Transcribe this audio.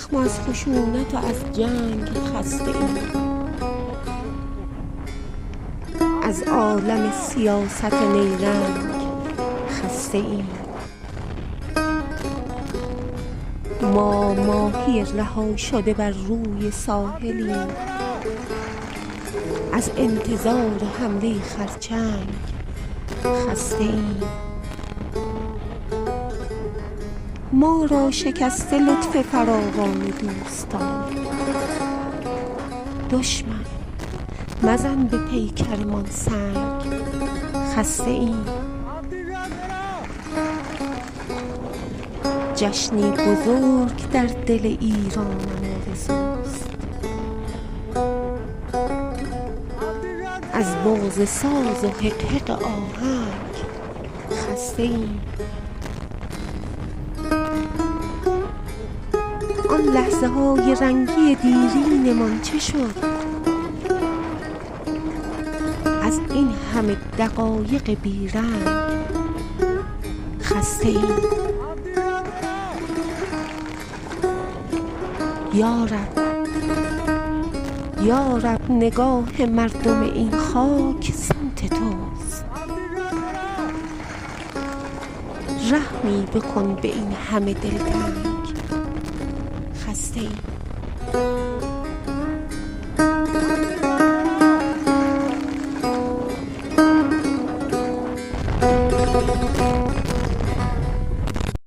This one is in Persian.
زخم از خشونت و از جنگ خسته ایم، از عالم سیاست نیرنگ خسته ایم. ما ماهی رها شده بر روی ساحلیم، از انتظار حمله خرچنگ خسته ایم. ما را شکسته لطف فراوان دوستان، دشمن مزن به پیکرمان سنگ خسته ایم. جشنی بزرگ در دل ایران آرزوست، از باز ساز و حقحق آهنگ خسته ایم. آن لحظه های رنگی دیرینمان چه شد؟ از این همه دقایق بیرنگ خسته ایم. یا رب نگاه مردم این خاک سمت توست، رحمی بکن به این همه دلتنگ خسته ایم.